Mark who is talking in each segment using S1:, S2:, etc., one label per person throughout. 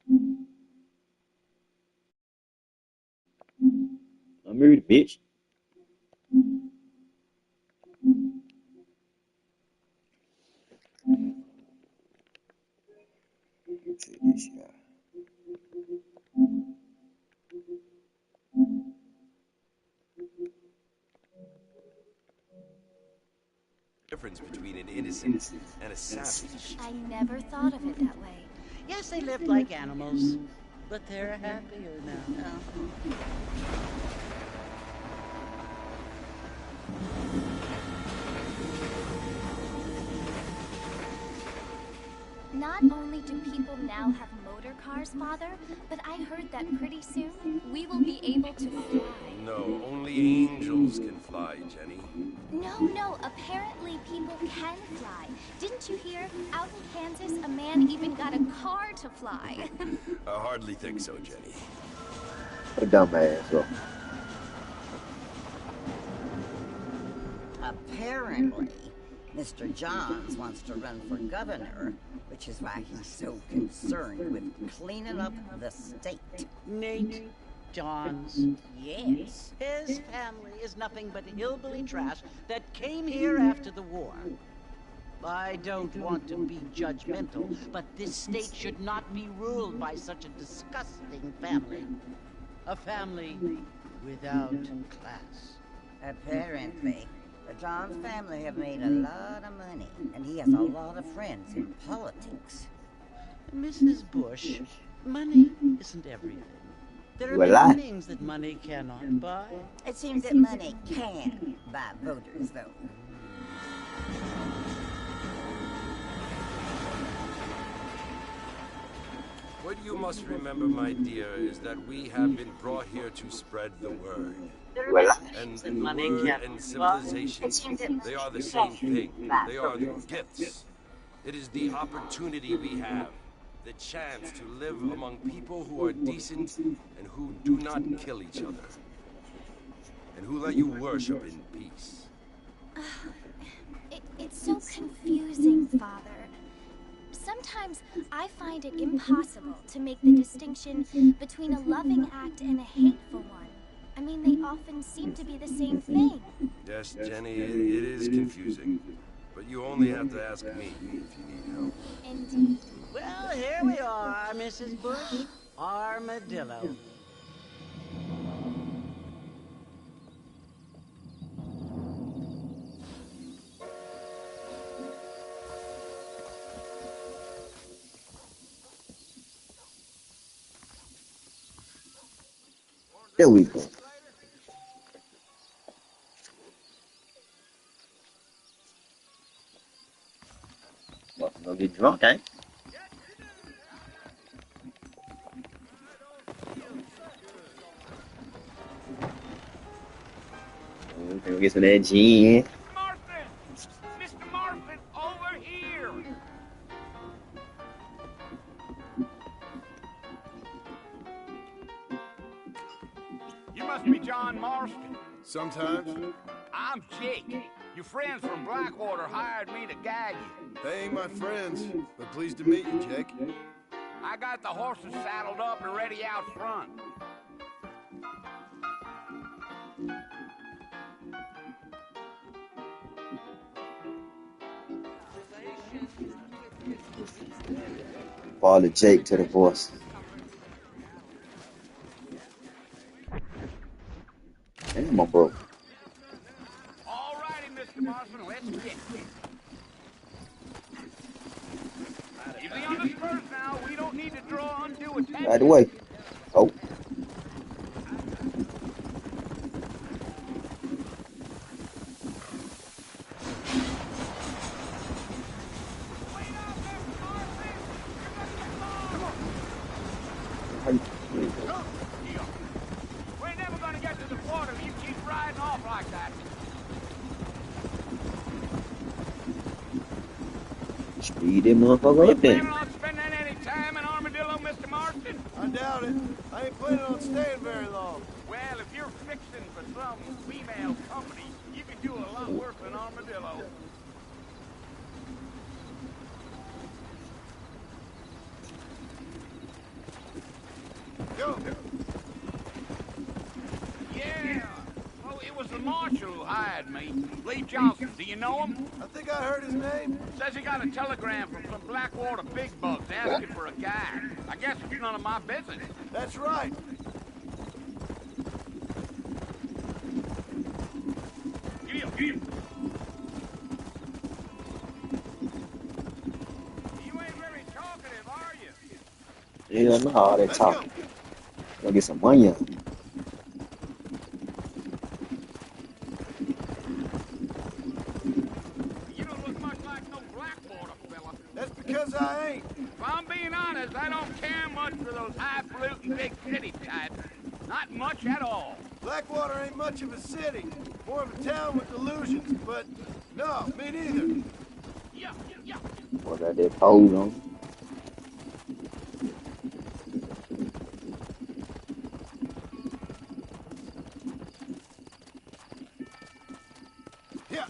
S1: I'm married, bitch. Check this out.
S2: Difference between an innocent and a savage.
S3: I never thought of it that way.
S4: Yes, they lived like animals, but they're happier now.
S3: Not only do people now have motor cars, Father, but I heard that pretty soon we will be able to fly.
S2: No, only angels can fly, Jenny.
S3: No, apparently people can fly. Didn't you hear? Out in Kansas, a man even got a car to fly.
S2: I hardly think so, Jenny.
S1: A dumbass. So.
S5: Apparently, Mr. Johns wants to run for governor, which is why he's so concerned with cleaning up the state.
S4: Nate Johns. Yes. His family is nothing but hillbilly trash that came here after the war. I don't want to be judgmental, but this state should not be ruled by such a disgusting family. A family without class.
S5: Apparently, the Johns family have made a lot of money, and he has a lot of friends in politics.
S4: Mrs. Bush, money isn't everything. There are
S1: Well,
S4: many things that money cannot buy.
S5: It seems that money can buy voters, though.
S2: What you must remember, my dear, is that we have been brought here to spread the word.
S4: There are
S1: Well,
S4: many
S2: And
S4: things that
S2: the
S4: money
S2: word
S4: cannot
S2: and
S4: buy.
S2: civilization, they are the same thing. They are the gifts. It is the opportunity we have, the chance to live among people who are decent and who do not kill each other, and who let you worship in peace.
S3: It's so confusing, Father. Sometimes I find it impossible to make the distinction between a loving act and a hateful one. I mean, they often seem to be the same thing.
S2: Yes, Jenny, it is confusing, but you only have to ask me if you need help.
S3: Indeed.
S4: Well, here we are, Mrs. Bush. Armadillo.
S1: there we go. Well, gonna get drunk, eh? We'll get some of that gin.
S6: Martha! Mr. Martha, over here! You must be John Marston.
S7: Sometimes.
S6: I'm Jake. Your friends from Blackwater hired me to guide you.
S7: They ain't my friends, but pleased to meet you, Jake.
S6: I got the horses saddled up and ready out front.
S1: Follow Jake to the voice. Damn, my bro.
S6: All righty, Mr. Marston, let's get it. Easy on the spurs now. We don't need to draw undue attention.
S1: Right away. Oh.
S6: We're never gonna get to the water if you keep riding off like that.
S1: Speed that motherfucker up there.
S6: Planning on spending any time in Armadillo, Mr. Marston?
S7: I doubt it. I ain't planning on staying very long.
S6: Well, if you're fixing for some female company, you can do a lot worse than Armadillo. go. Yeah. Oh, it was the marshal who hired me. Lee Johnson. Do you know him?
S7: I think I heard his name.
S6: Says he got a telegram from some Blackwater big bugs asking for a guy. I guess it's none of my business.
S7: That's right.
S6: Get. You ain't very talkative, are you?
S1: Hell no, all that talking. Go get some money.
S6: You don't look much like no Blackwater fella.
S7: That's because I ain't.
S6: If I'm being honest, I don't care much for those highfalutin big city types. Not much at all.
S7: Blackwater ain't much of a city. More of a town with illusions, but no, me neither.
S6: Yeah.
S1: What got that pose on?
S7: Yeah.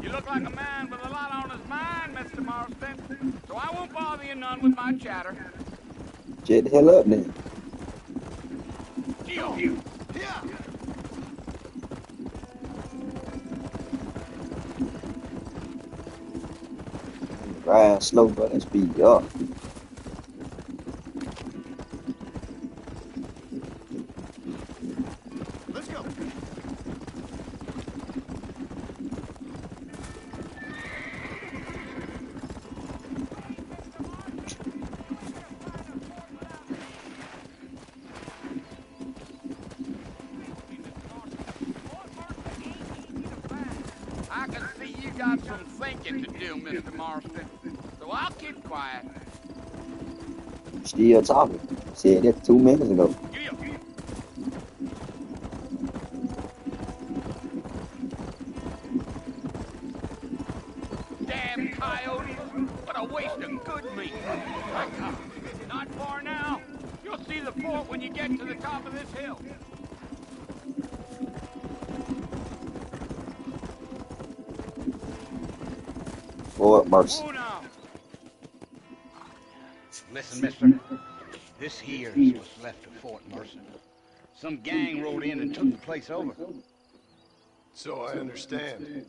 S6: You look like a man with a lot on his mind, Mr. Marston. So I won't bother you none with my chatter.
S1: Jet the hell up then.
S7: Yeah.
S1: Ride slow, but that speed up.
S7: Let's go.
S6: I can see you got some thinking to do, Mr. Marston. So I'll keep quiet.
S1: Still talking. Said that 2 minutes ago.
S6: Yeah. Damn coyotes! What a waste of good meat. Not far now. You'll see the fort when you get to the top of this hill.
S1: Fort Mercy.
S6: Oh, no.
S8: Listen, mister. This here is what's left of Fort Mercer. Some gang rode in and took the place over.
S7: So I understand.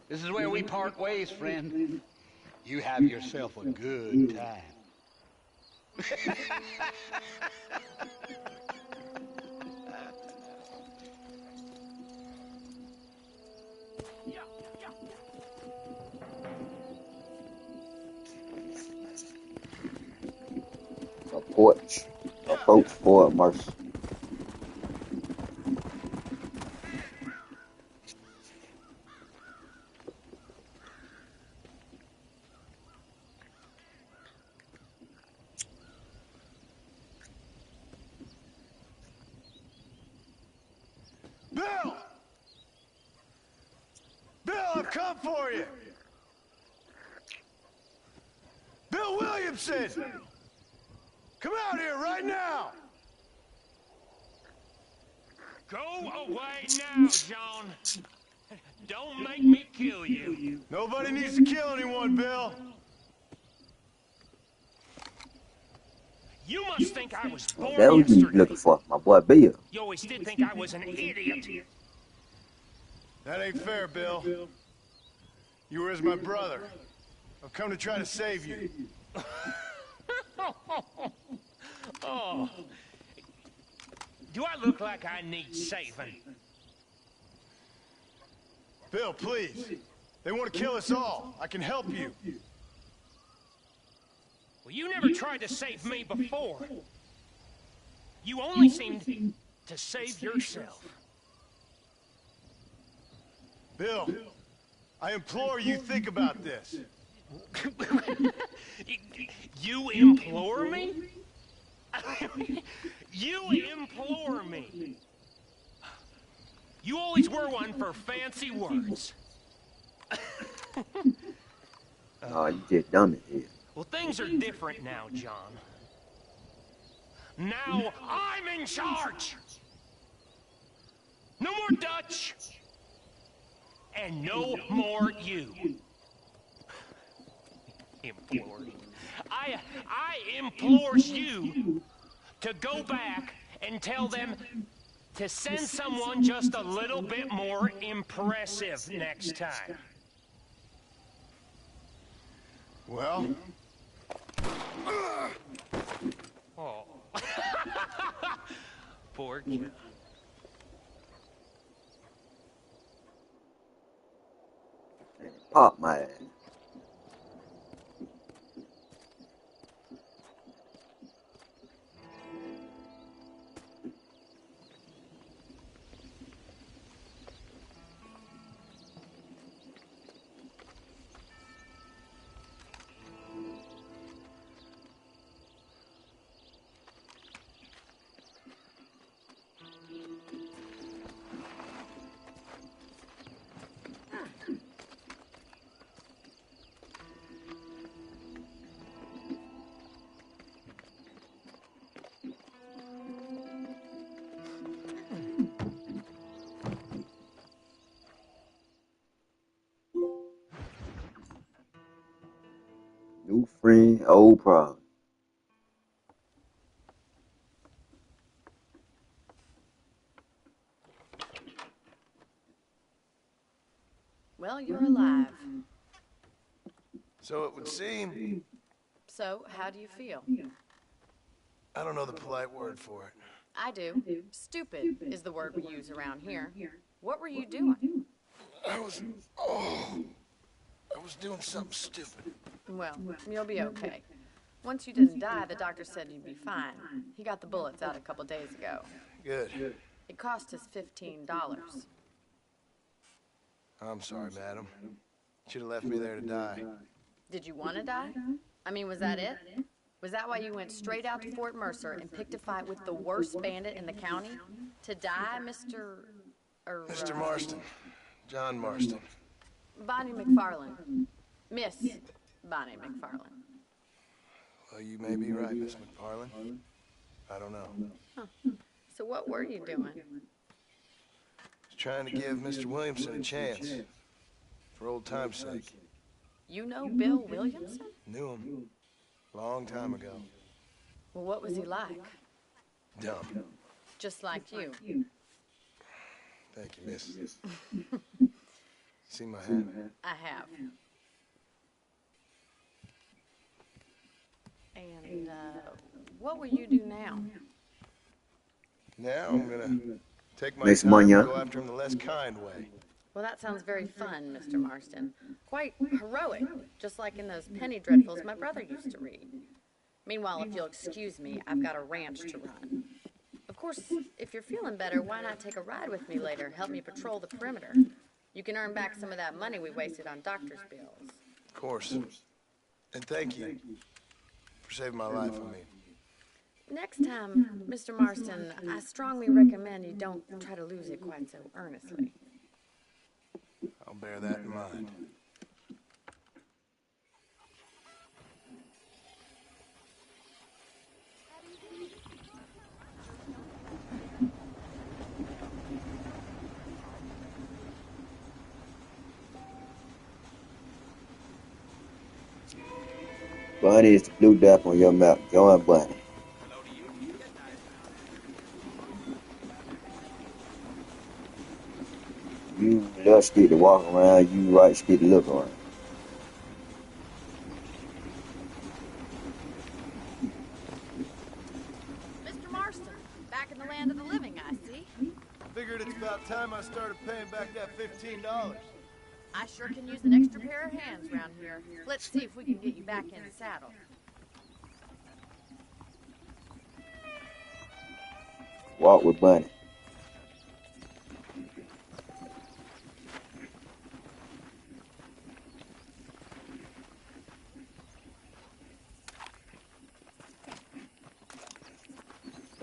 S8: This is where we part ways, friend. You have yourself a good time.
S1: Approach Fort Mercy.
S7: Bill! Bill, I've come for you! Bill Williamson! Come out here right now!
S9: Go away now, John. Don't make me kill you.
S7: Nobody needs to kill anyone, Bill.
S9: You must think I was born
S1: That was you
S9: yesterday.
S1: looking for, my boy Bill.
S9: You always did think I was an idiot.
S7: That ain't fair, Bill. You were as my brother. I've come to try to save you.
S9: Oh. Do I look like I need saving?
S7: Bill, please. They want to kill us all. I can help you.
S9: Well, you never tried to save me before. You only seemed to save yourself.
S7: Bill, I implore you think about this.
S9: You implore me? You implore me? You always were one for fancy words.
S1: Oh, you just done it here.
S9: Well, things are different now, John. Now I'm in charge! No more Dutch! And no more you. Implores. I implores you to go back and tell them to send someone just a little bit more impressive next time.
S7: Well?
S9: Oh. Poor kid.
S1: Pop my ass. New friend, old problem.
S10: Well, you're alive.
S7: So it would seem.
S10: So, how do you feel?
S7: I don't know the polite word for it.
S10: I do. Stupid is the word we use around here. What were you doing?
S7: I was doing something stupid.
S10: Well, you'll be okay. Once you didn't die, the doctor said you'd be fine. He got the bullets out a couple days ago.
S7: Good.
S10: It cost us $15.
S7: I'm sorry, madam. Should have left me there to die.
S10: Did you want to die? I mean, was that it? Was that why you went straight out to Fort Mercer and picked a fight with the worst bandit in the county? To die, Mr.
S7: Mr. Marston. John Marston.
S10: Bonnie McFarland. Miss Bonnie McFarland.
S7: Well, you may be right, Miss McFarland. I don't know.
S10: Huh. So what were you doing?
S7: Just trying to give Mr. Williamson a chance. For old time's sake.
S10: You know Bill Williamson?
S7: Knew him. Long time ago.
S10: Well, what was he like?
S7: Dumb.
S10: Just like you.
S7: Thank you, miss. See my hat?
S10: I have. And, what will you do now?
S7: Now I'm gonna take my
S1: Miss
S7: time and
S1: Munya.
S7: go after him the less kind way.
S10: Well, that sounds very fun, Mr. Marston. Quite heroic, just like in those penny dreadfuls my brother used to read. Meanwhile, if you'll excuse me, I've got a ranch to run. Of course, if you're feeling better, why not take a ride with me later? Help me patrol the perimeter. You can earn back some of that money we wasted on doctor's bills.
S7: Of course. And thank you for saving my life, I mean.
S10: Next time, Mr. Marston, I strongly recommend you don't try to lose it quite so earnestly.
S7: I'll bear that in mind.
S1: Bunny is the blue dot on your map. Join Bunny. You left scared to walk around, you right scared to look around.
S10: Mr. Marston, back in the land of the living, I see.
S7: Figured it's about time I started paying back that $15.
S10: I sure can use an extra pair of hands around here. Let's see if we can get you back in the saddle.
S1: Walk with Bunny.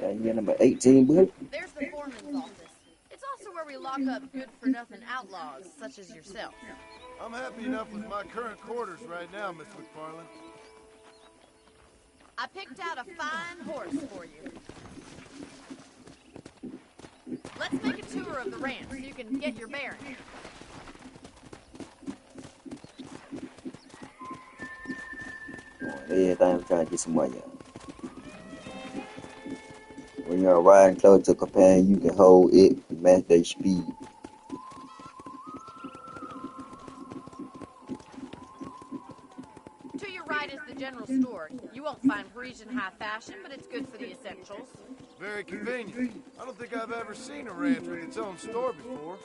S1: And you're number 18, buddy.
S10: There's the foreman's office. It's also where we lock up good-for-nothing outlaws, such as yourself.
S7: I'm happy enough with my current quarters right now, Miss McFarland.
S10: I picked out a fine horse for you. Let's make a tour of the ranch so you can get your bearings.
S1: thing I'm trying to get some money out. When you're riding close to a companion, you can hold it to match their speed.
S10: To your right is the general store. You won't find Parisian high fashion, but it's good for the essentials.
S7: Very convenient. I don't think I've ever seen a ranch with its own store before.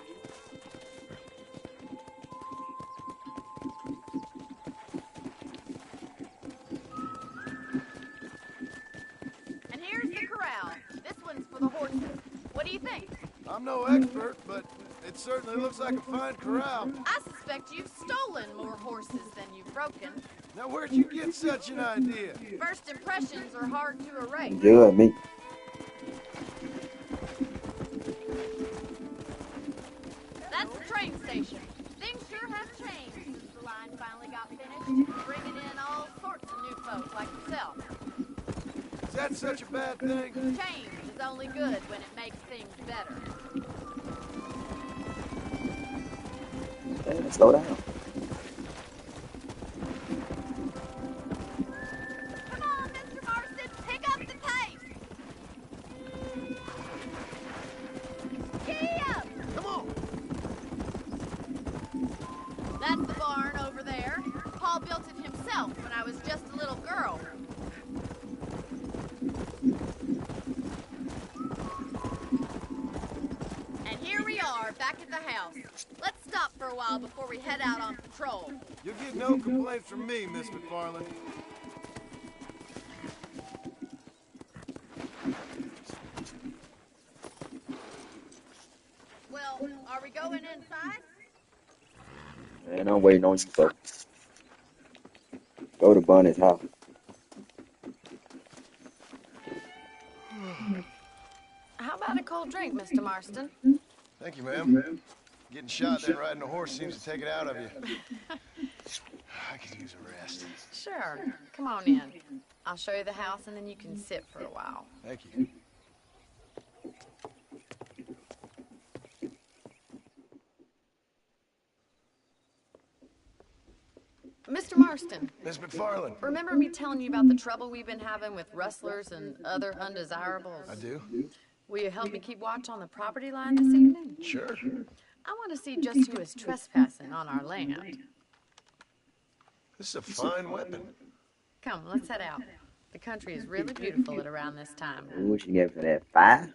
S10: And here's the corral. This one's for the horses. What do you think?
S7: I'm no expert, but it certainly looks like a fine corral.
S10: I suspect you've stolen more horses than you've broken.
S7: Now where'd you get such an idea?
S10: First impressions are hard to erase.
S1: You and me.
S10: That's the train station. Things sure have changed since the line finally got finished, bringing in all sorts of new folk like yourself.
S7: Is that such a bad thing?
S10: Change is only good when it makes things better.
S1: Hey, slow down.
S10: Come on, Mr. Marston, pick up the pace. Giddy up!
S7: Come on!
S10: That's the barn over there. Paul built it himself when I was just a little girl. And here we are, back at the house. Let's stop for a while before we head out on patrol.
S7: You'll get no complaints from me, Miss McFarland.
S10: Well, are we going inside?
S1: Man, I'm waiting on you folks. Go to Bunny's house.
S10: How about a cold drink, Mr. Marston?
S7: Thank you, ma'am. Getting shot then riding a horse seems to take it out of you. I could use a rest.
S10: Sure. Come on in. I'll show you the house and then you can sit for a while.
S7: Thank you.
S10: Mr. Marston.
S7: Miss McFarland.
S10: Remember me telling you about the trouble we've been having with rustlers and other undesirables?
S7: I do.
S10: Will you help me keep watch on the property line this evening?
S7: Sure.
S10: I want to see just who is trespassing on our land.
S7: This is a fine weapon.
S10: Come, let's head out. The country is really beautiful at around this time.
S1: What you get for that? 5?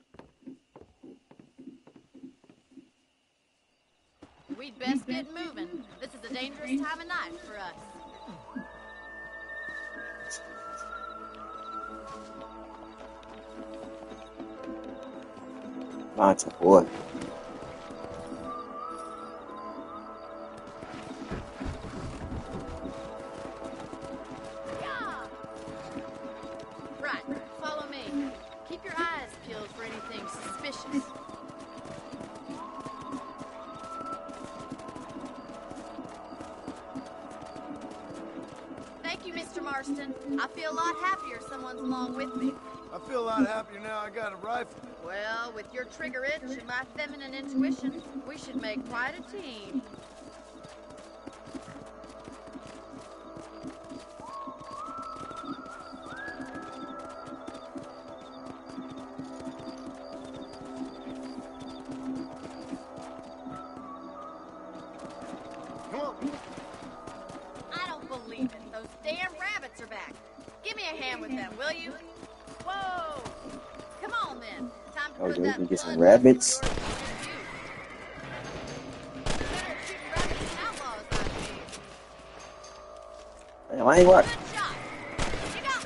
S10: We'd best get moving. This is a dangerous time of night for us.
S1: Lots of boy.
S10: Right, follow me. Keep your eyes peeled for anything suspicious. Thank you, Mr. Marston. I feel a lot happier someone's along with me.
S7: I feel a lot happier now I got a rifle.
S10: Well, with your trigger itch and my feminine intuition, we should make quite a team.
S7: Come on.
S10: I don't believe it. Those damn rabbits are back. Give me a hand with them, will you? Whoa! Come on, then. Time to
S1: Oh,
S10: put
S1: dude, we
S10: that
S1: can get some
S10: blood
S1: rabbits.
S10: lust of yours to use. Better shoot rabbits and outlaws, I believe.
S1: Damn, I ain't what?
S10: Good shot. You got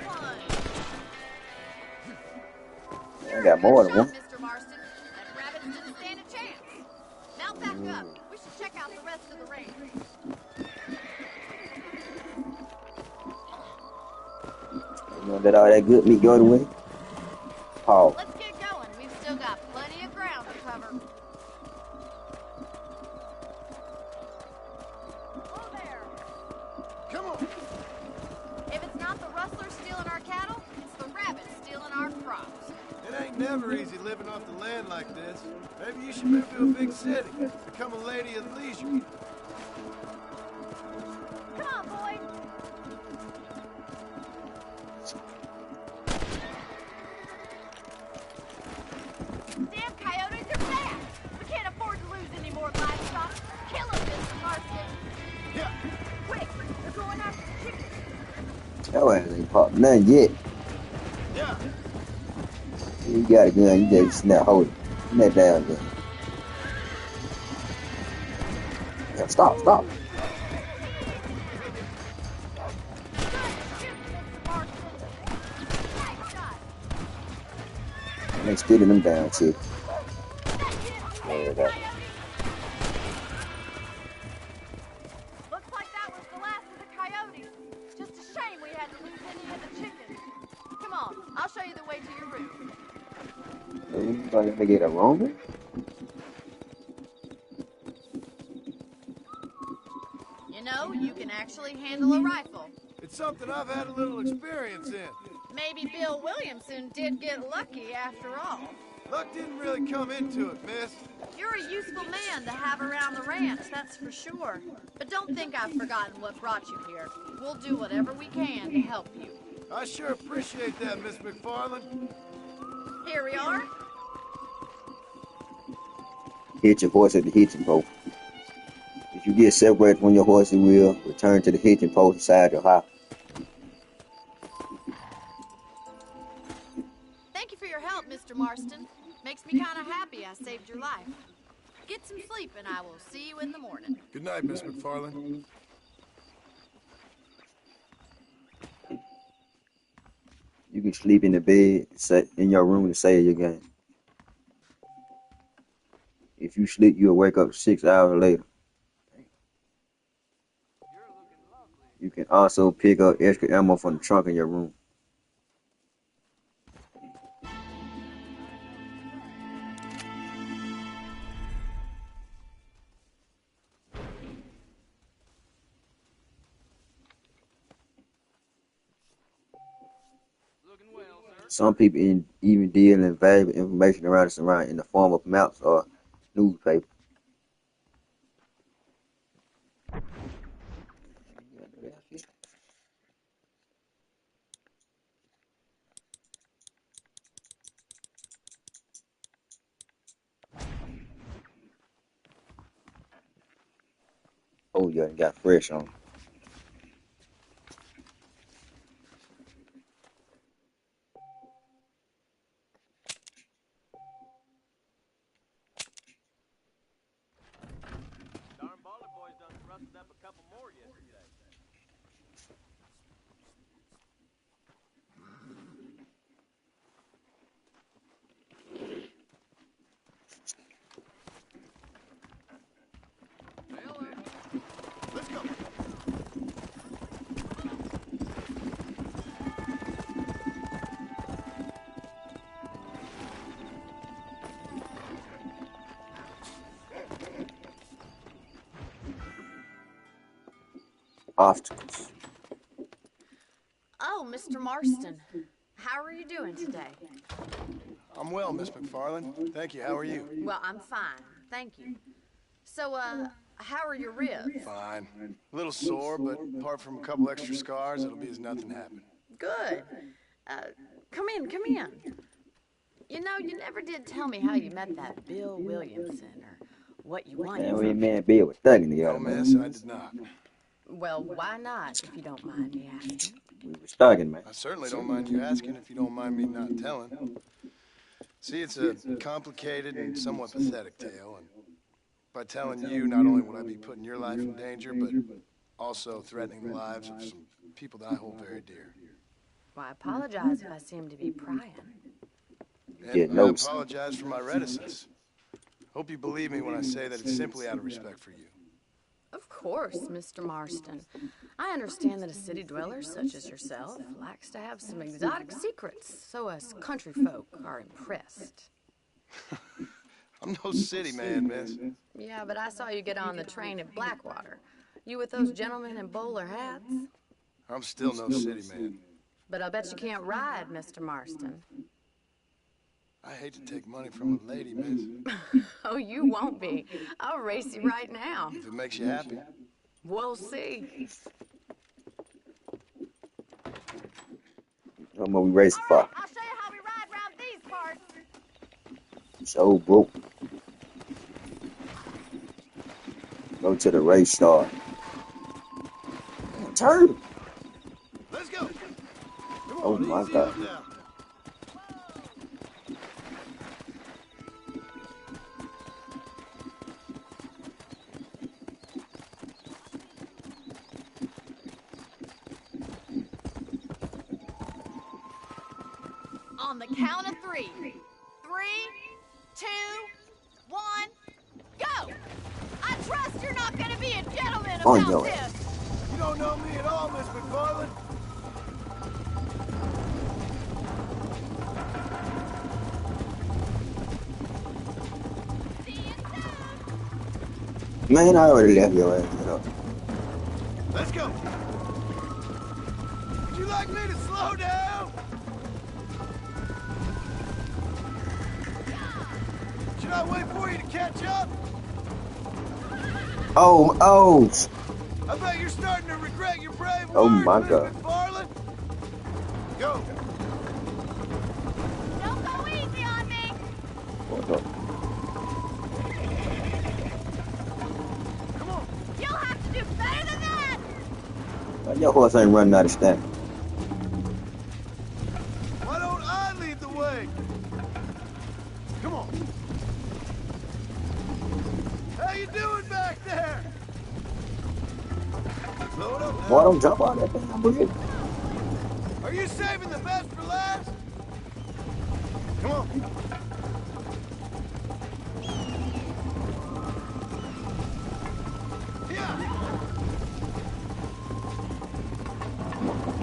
S10: one.
S1: I got more than
S10: Good
S1: one.
S10: shot, Mr. Marston. That rabbits didn't stand a chance. Now back up. We should check out the rest of the range.
S1: You gonna let all that good meat go to waste? Paul.
S10: Let's get going. We've still got plenty of ground to cover. Oh, there.
S7: Come on.
S10: If it's not the rustlers stealing our cattle, it's the rabbits stealing our crops.
S7: It ain't never easy living off the land like this. Maybe you should move to a big city. Become a lady of leisure.
S10: Come on, boy.
S1: Nothing yet.
S7: Yeah.
S1: You got a gun, you just not hold it. Put that down there. Yeah, stop. They stealing them down, too. There you go.
S11: Looks like that was the last of the coyotes. Just a shame we had to lose any of the chickens. Come on, I'll show you the way to your room.
S1: You thought they get a Roman?
S11: You know, you can actually handle a rifle.
S7: It's something I've had a little experience in.
S11: Maybe Bill Williamson did get lucky after all.
S7: Luck didn't really come into it, miss.
S11: You're a useful man to have around the ranch, that's for sure. But don't think I've forgotten what brought you here. We'll do whatever we can to help you.
S7: I sure appreciate that, Miss McFarland.
S11: Here we are.
S1: Hit your horse at the hitching post. If you get separated from your horse, you will return to the hitching post beside your house.
S11: Thank you for your help, Mr. Marston. Makes me kind of happy I saved your life. Get some sleep and I will see you in the morning.
S7: Good night, Miss McFarland.
S1: You can sleep in the bed, in your room to save your game. If you sleep, you'll wake up 6 hours later. You can also pick up extra ammo from the trunk in your room. Some people even deal in valuable information around us around in the form of maps or newspaper. Oh yeah, you got fresh on.
S7: Let's go.
S1: Obstacles.
S11: Oh, Mr. Marston. How are you doing today?
S7: I'm well, Miss McFarland. Thank you. How are you?
S11: Well, I'm fine. Thank you. So, how are your ribs?
S7: Fine. A little sore, but apart from a couple extra scars, it'll be as nothing happened.
S11: Good. Come in. You know, you never did tell me how you met that Bill Williamson or what you wanted.
S1: And we man Bill was thugging together.
S7: No, miss, I did not.
S11: Well, why not, if you don't mind me asking?
S1: We was thugging, man.
S7: I certainly don't mind you asking if you don't mind me not telling. See, it's a complicated and somewhat pathetic tale, and by telling you, not only would I be putting your life in danger, but also threatening the lives of some people that I hold very dear.
S11: Well, I apologize if I seem to be prying.
S7: And I apologize for my reticence. Hope you believe me when I say that it's simply out of respect for you.
S11: Of course, Mr. Marston. I understand that a city dweller such as yourself likes to have some exotic secrets, so us country folk are impressed.
S7: I'm no city man, miss.
S11: Yeah, but I saw you get on the train at Blackwater. You with those gentlemen in bowler hats?
S7: I'm still no city man.
S11: But I bet you can't ride, Mr. Marston.
S7: I hate to take money from a lady, miss.
S11: Oh, you won't be. I'll race you right now.
S7: If it makes you happy.
S11: We'll see.
S1: What we racing for?
S11: Right, I'll show you how we ride around these parts.
S1: So broke. Go to the race start. Turn.
S7: Let's go.
S1: my God.
S11: On the count of 3. 3, 2, 1, go! I trust you're not gonna be a gentleman
S1: On
S11: about
S1: your
S11: this!
S1: ass.
S7: You don't know me at all, Miss McFarland.
S1: Man, I already left your ass. You know.
S7: Let's go. Would you like me to slow down? Should I wait for you to catch up?
S1: Oh.
S7: I bet you're starting to regret your brave
S1: Oh
S7: words,
S1: my
S7: Miss
S1: God.
S7: McFarland. Go.
S11: Don't go easy on me!
S1: What's up?
S7: Come on.
S11: You'll have to do better than that!
S1: Your horse ain't running out of stamina.
S7: Why don't I lead the way? Come on. How you doing back there? Slow it up now.
S1: Boy, don't jump out that damn bridge.
S7: Are you saving the best for last? Come on. Yeah.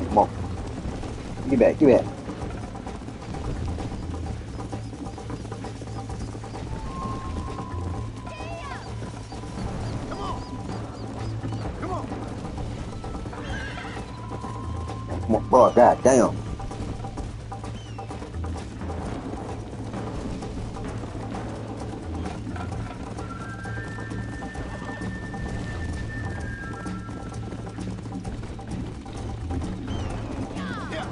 S1: Come on. Get back, get back.
S7: Come on. Come on.
S1: Come on, boy, god damn.
S7: Yeah.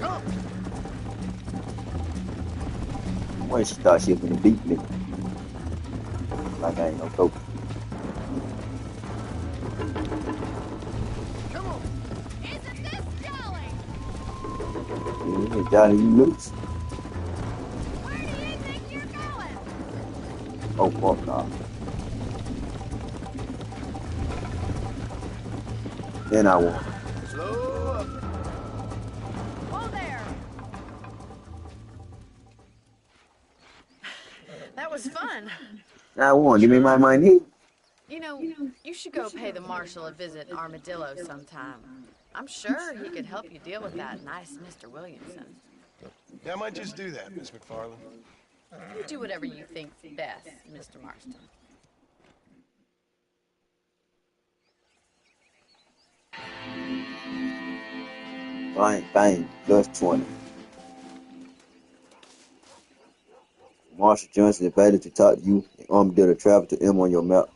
S7: Come.
S1: Once you start shifting the beat me. Like I ain't no coach.
S7: Come on.
S11: Isn't this jolly?
S1: Yeah, Johnny, you loose.
S11: Where do you think you're going?
S1: Oh, fuck nah. Then I won.
S7: Slow up.
S11: Oh, there! That was fun.
S1: I won. Give me my money.
S11: You know, you should go pay the marshal a visit in Armadillo sometime. I'm sure he could help you deal with that nice Mr. Williamson.
S7: Yeah, I might just do that, Miss McFarland.
S11: You do whatever you think's best, Mr. Marston.
S1: Fine. Plus 20. Marshall Johnson invited to talk to you. The Armadillo travel to M on your map.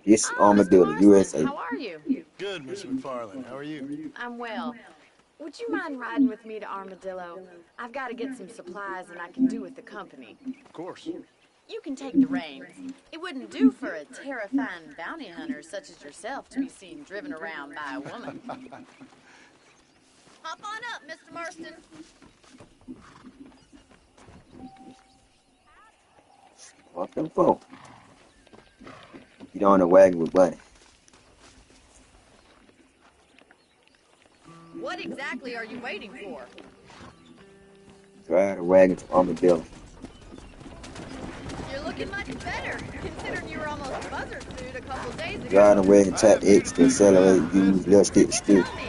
S1: This is Armadillo,
S11: Mr.
S1: USA.
S11: Marston, how are you?
S7: Good, Miss McFarland. How are you?
S11: I'm well. Would you mind riding with me to Armadillo? I've got to get some supplies and I can do with the company.
S7: Of course.
S11: You can take the reins. It wouldn't do for a terrifying bounty hunter such as yourself to be seen driven around by a woman. Hop on up, Mr. Marston.
S1: Fuck them phone. Get on the wagon with Bunny.
S11: What exactly are you waiting for?
S1: Drive the wagon to Armadillo.
S11: You're looking much better, considering you were almost buzzard food a couple days ago.
S1: Drive the wagon, tap X to accelerate, use left stick to steer.
S11: Tell me,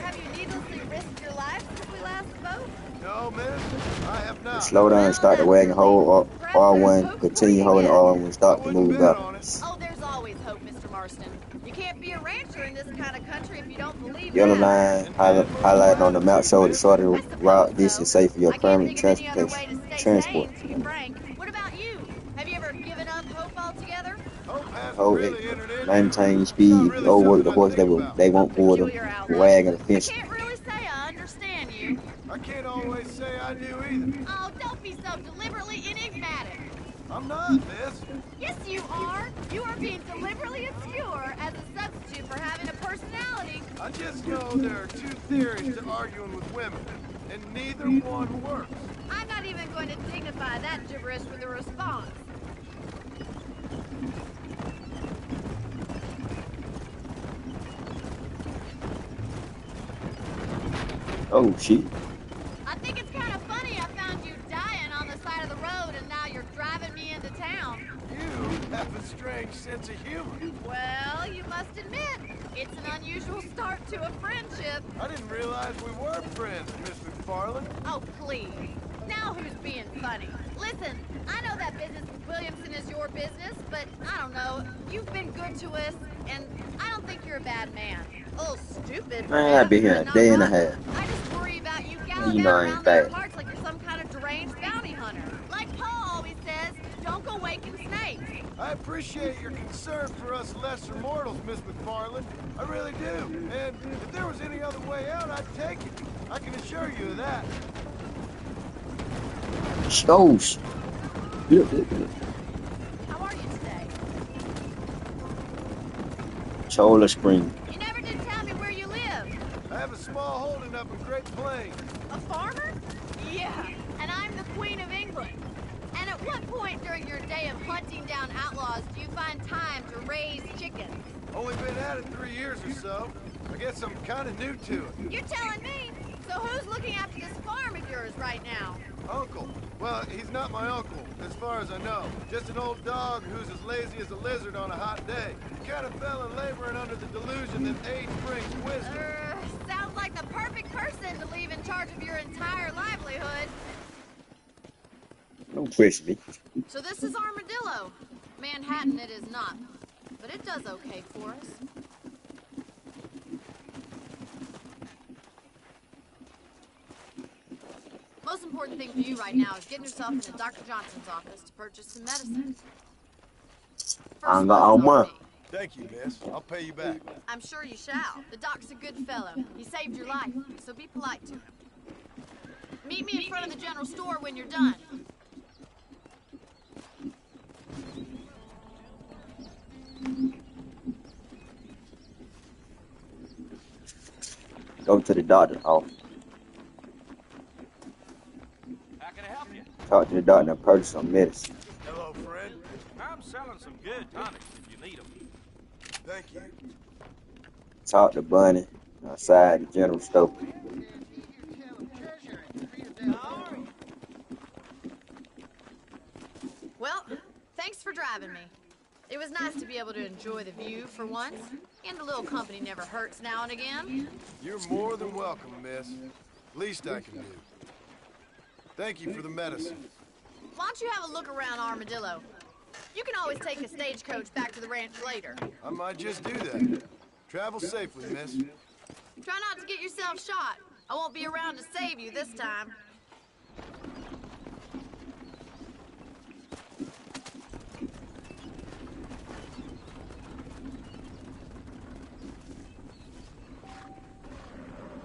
S11: have you needlessly risked your life since we last spoke?
S7: No, miss. I have not.
S1: Slow down, start the wagon, hold R1, continue holding R1, stop to move up.
S11: Oh, there's always hope, Mr. Marston. You can't be a rancher in this kind of country if you don't believe
S1: Yellow
S11: that.
S1: line highlighted on the map show the shorter route. This is safe for your permanent transportation. Transport.
S11: To be frank. What about you? Have you ever given up hope altogether?
S1: hold it, maintain speed, overwork the horse they won't pull them, wag and fence.
S10: I can't really say I understand you.
S7: I can't always say I do either.
S10: Oh, don't be so deliberately enigmatic.
S7: I'm not, miss.
S10: Yes, you are. You are being deliberately obscure as a substitute for having a personality.
S7: I just know there are two theories to arguing with women, and neither one works.
S10: I'm not even going to dignify that gibberish with a response.
S1: Oh, shit.
S10: I think it's kind of funny I found you dying on the side of the road and now you're driving me into town.
S7: You have a strange sense of humor.
S10: Well, you must admit, it's an unusual start to a friendship.
S7: I didn't realize we were friends, Miss McFarland.
S10: Oh, please. Now who's being funny? Listen, I know that business with Williamson is your business, but I don't know. You've been good to us, and I don't think you're a bad man. A little stupid.
S1: Man, I've been here a day and a half.
S10: I just worry about you
S1: You
S10: galloping
S1: know I ain't
S10: around their
S1: bad.
S10: parts like you're some kind of deranged bounty hunter. Like Paul always says, don't go waking snakes.
S7: I appreciate your concern for us lesser mortals, Miss McFarland. I really do. And if there was any other way out, I'd take it. I can assure you of that.
S1: Oh, shit.
S10: How are you today?
S1: Chola Spring.
S10: You never did tell me where you live.
S7: I have a small holding up in Great Plains.
S10: A farmer? Yeah, and I'm the Queen of England. And at what point during your day of hunting down outlaws do you find time to raise chickens?
S7: Only been at it 3 years or so. I guess I'm kind of new to it.
S10: You're telling me? So who's looking after this farm of yours right now?
S7: Uncle. Well, he's not my uncle, as far as I know. Just an old dog who's as lazy as a lizard on a hot day. He kind of fell in laboring under the delusion that age brings wisdom.
S10: Sounds like the perfect person to leave in charge of your entire livelihood.
S1: Don't question me.
S10: So this is Armadillo. Manhattan it is not, but it does okay for us. Most important thing for you right now is getting yourself into Dr. Johnson's office to purchase some medicine.
S1: I got all mine.
S7: Thank you, miss. I'll pay you back.
S10: I'm sure you shall. The doc's a good fellow. He saved your life, so be polite to him. Meet me in front of the general store when you're done.
S1: Go to the doctor's office.
S6: How can I help you?
S1: Talk to the doctor and purchase some medicine.
S7: Hello, friend.
S6: I'm selling some good tonics if you need them.
S7: Thank you.
S1: Talk to Bunny outside the general store.
S10: Well, thanks for driving me. It was nice to be able to enjoy the view for once, and a little company never hurts now and again.
S7: You're more than welcome, miss. Least I can do. Thank you for the medicine.
S10: Why don't you have a look around Armadillo? You can always take a stagecoach back to the ranch later.
S7: I might just do that. Travel safely, miss.
S10: Try not to get yourself shot. I won't be around to save you this time.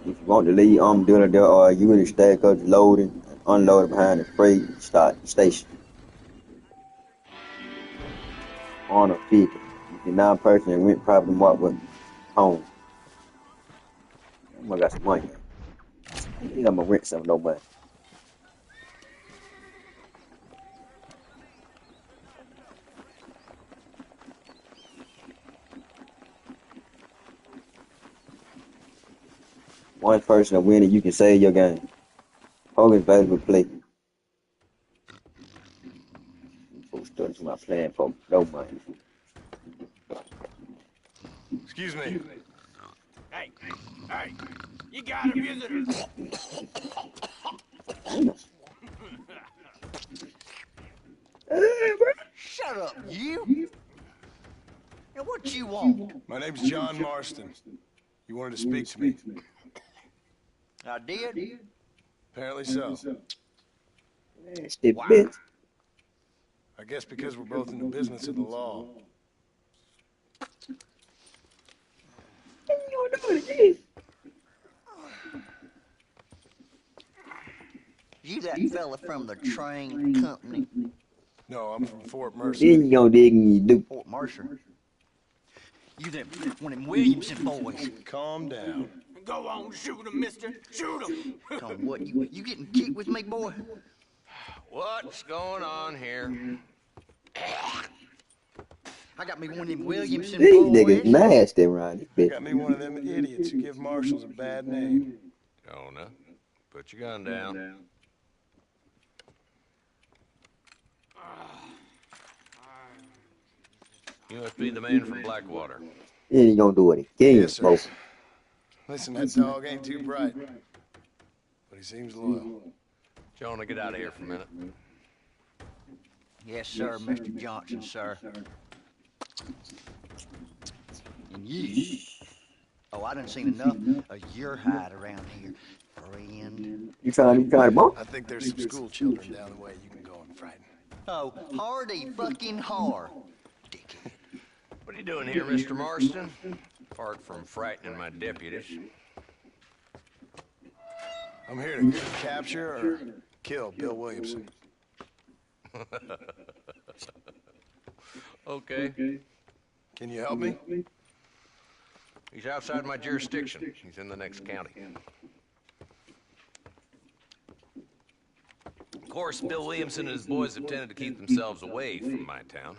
S1: If you want to leave Armadillo there, or you in the stagecoach loading and unloading behind the freight, start the station. On a 50. If you're non-person and rent property marked with home. I'm gonna got some money. I think I'm gonna rent some, no money. One person to win it, you can save your game. Hogan's valuable play. Folks started to my plan for no money.
S7: Excuse me.
S6: Hey, hey, you got a visitor.
S8: Shut up, you! And what you want?
S7: My name's John Marston. You wanted to speak to me.
S8: I did?
S7: Apparently so.
S1: Stupid bitch.
S7: I guess because we're both in the business of the law.
S1: You gonna do it again?
S12: You that fella from the train company?
S7: No, I'm from Fort Mercer.
S1: Then you gonna dig and you do.
S12: Fort Mercer. You that one of them Williamson boys.
S7: Calm down.
S6: Go on, shoot him, mister. Shoot him.
S12: Come what? You getting cute with me, boy?
S2: What's going on here?
S12: I got me one of them Williamson
S1: These
S12: boys.
S1: niggas nasty around this bitch.
S7: Got me one of them idiots who give marshals a bad name.
S2: Jonah, put your gun down. You must be the man from Blackwater.
S1: Then you gonna do it again,
S7: Yes, sir.
S1: folks.
S7: Listen, that dog ain't too bright, but he seems loyal.
S2: Jonah, get out of here for a minute.
S12: Yes, sir, Mr. Johnson, sir. And you? Oh, I done seen enough of your hide around here, friend.
S1: You trying to bump?
S7: I think there's some school children down the way you can go and frighten.
S12: Oh, hardy fucking har. Dickhead.
S2: What are you doing here, Mr. Marston? Apart from frightening my deputies.
S7: I'm here to capture or kill Bill Williamson.
S2: Okay.
S7: Can you help me?
S2: He's outside my jurisdiction. He's in the next county. Of course, Bill Williamson and his boys have tended to keep themselves away from my town.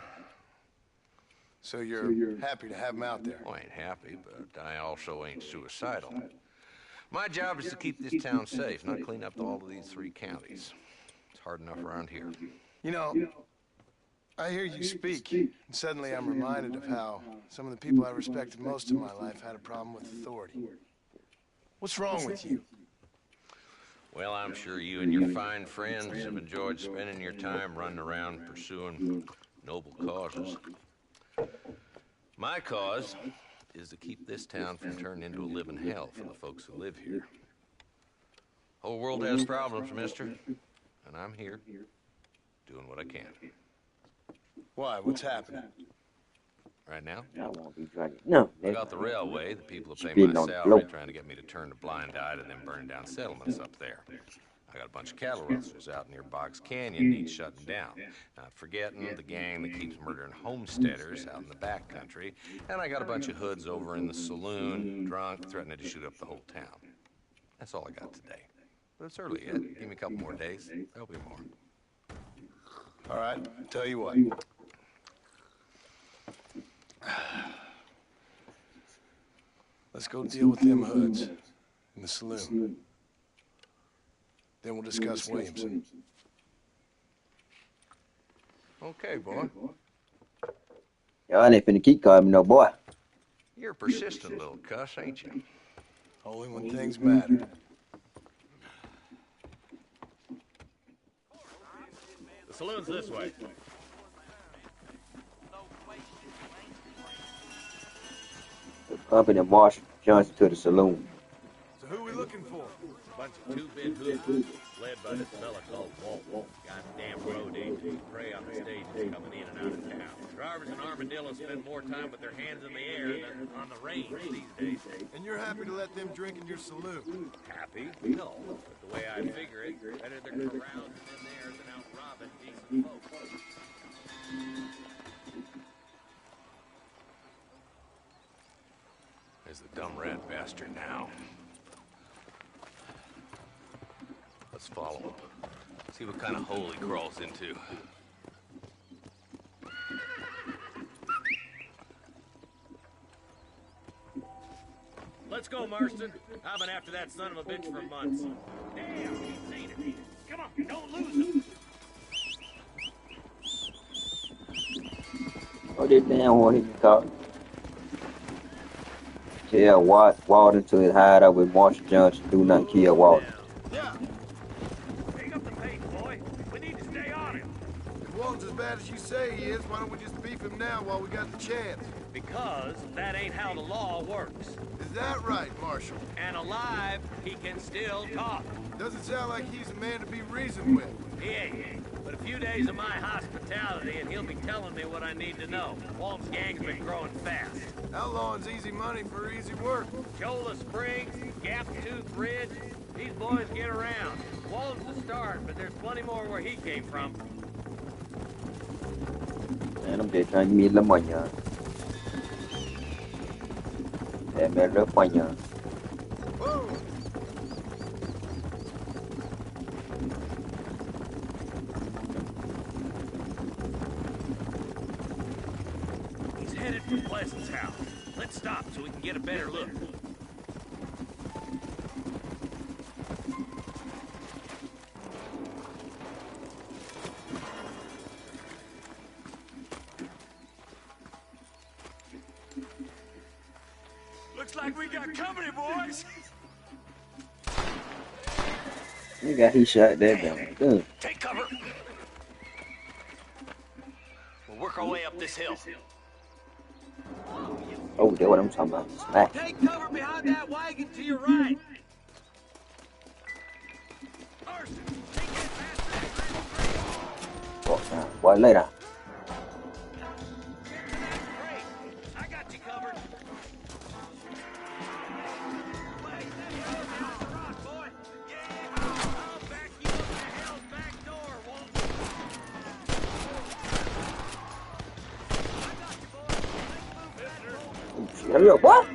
S7: So you're happy to have him out there?
S2: I ain't happy, but I also ain't suicidal. My job is to keep this town safe, not clean up all of these 3 counties. It's hard enough around here.
S7: You know, I hear you speak, and suddenly I'm reminded of how some of the people I respected most in my life had a problem with authority. What's wrong with you?
S2: Well, I'm sure you and your fine friends have enjoyed spending your time running around pursuing noble causes. My cause is to keep this town from turning into a living hell for the folks who live here. Whole world has problems, mister, and I'm here doing what I can.
S7: Why? What's happening?
S2: Right now?
S1: I won't be drinking. No.
S2: I got the railway, the people who pay
S1: Spitting
S2: my
S1: on the
S2: salary
S1: floor.
S2: trying to get me to turn a blind eye to them burning down settlements up there. I got a bunch of cattle rustlers out near Box Canyon needs shutting down. Not forgetting the gang that keeps murdering homesteaders out in the back country. And I got a bunch of hoods over in the saloon, drunk, threatening to shoot up the whole town. That's all I got today. But it's early yet. Give me a couple more days. There'll be more.
S7: All right, tell you what. Let's go deal with them hoods in the saloon. Then we'll discuss Williamson.
S2: Okay, boy.
S1: Y'all ain't finna keep calling me no boy.
S2: You're a persistent little cuss, ain't you?
S7: Only when things matter.
S9: The saloon's this way.
S1: The company Marshall Johnson to the saloon.
S7: So who we looking for?
S9: A bunch of two-bit hoodlums, led by this fella called Walt. Goddamn road agents prey on the stages coming in and out of town. Drivers in Armadillo spend more time with their hands in the air than on the range these days.
S7: And you're happy to let them drink in your saloon?
S9: Happy? No. But the way I figure it, better they're carousing in there than out robbing decent folks.
S2: There's the dumb rat bastard now. Let's follow him. See what kind of hole he crawls into.
S9: Let's go, Marston. I've been after that son of a bitch for months. Damn, he's seen it. Come on, don't lose him.
S1: Oh, this damn one he caught. Tell Walden to his hideout with Marshall Johnson. Do not kill Walden.
S7: Yeah.
S9: Pick up the pace, boy. We need to stay on him.
S7: If Walton's as bad as you say he is, why don't we just beef him now while we got the chance?
S9: Because that ain't how the law works.
S7: Is that right, Marshal?
S9: And alive, he can still talk.
S7: Doesn't sound like he's a man to be reasoned with.
S9: He ain't. But
S6: But a few days of my hospitality and he'll be telling me what I need to know. Walt's gang's been growing fast.
S7: Outlawing's easy money for easy work.
S6: Cholla Springs, Gap Tooth Ridge, these boys get around. Walt's the start, but there's plenty more where he came from.
S1: Man, I'm just trying to meet Lamonya. And man, Lamonya.
S6: He's headed for Pleasant's house. Let's stop so we can get a better look. Looks like we got company, boys.
S1: He shot that down. Good.
S6: Take cover. We'll work our way up this hill.
S1: Oh, that's what I'm talking about. Smack.
S6: Take cover behind that wagon to your right.
S1: Walk down. Boy, later.
S6: I got you covered.
S1: Hurry up, what?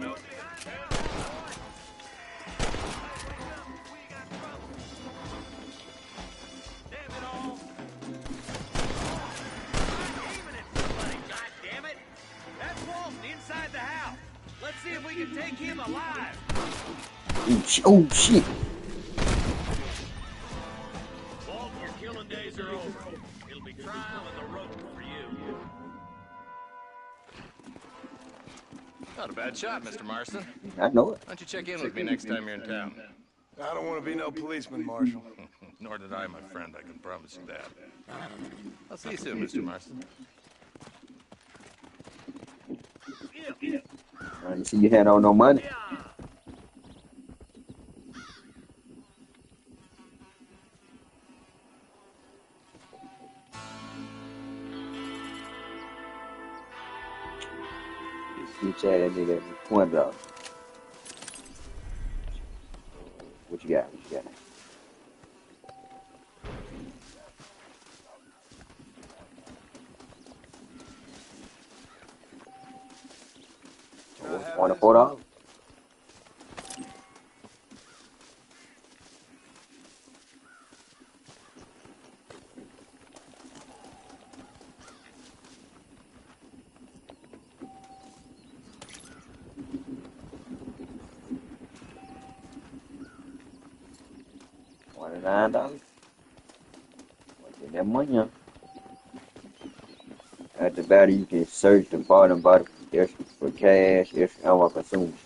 S1: Oh shit!
S6: Walt, your killing days are over. It'll be trial and the rope for you.
S2: Not a bad shot, Mr. Marston.
S1: I know it.
S2: Why don't you check in with me next time you're in town?
S7: I don't want to be no policeman, Marshal.
S2: Nor did I, my friend. I can promise you that. I'll see you soon, Mr. Marston.
S1: You see you had on no money. You said that nigga $20. What you got? What you got? $24. $29. Get that money up. At the battle, you can search the bottom for cash, ammo consumed.